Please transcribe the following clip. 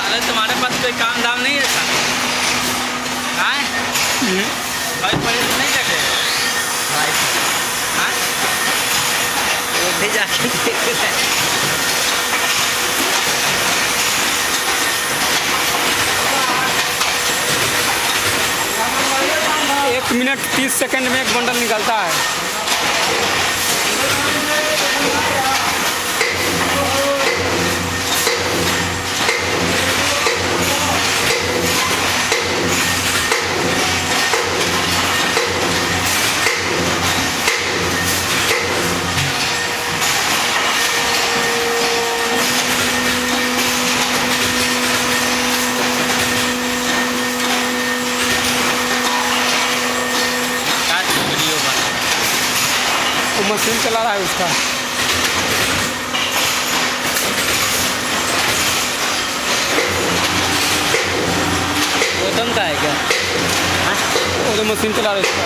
अरे तुम्हारे पास कोई काम धाम नहीं है सर? भाई पैसे नहीं लगे भाई? हाँ वो भी जाके देख रहे हैं। 1 मिनट 30 सेकंड में एक बंडल निकलता है। वो मशीन चला रहा है उसका। गौतम का है क्या? वो तो मशीन चला रहा है उसका।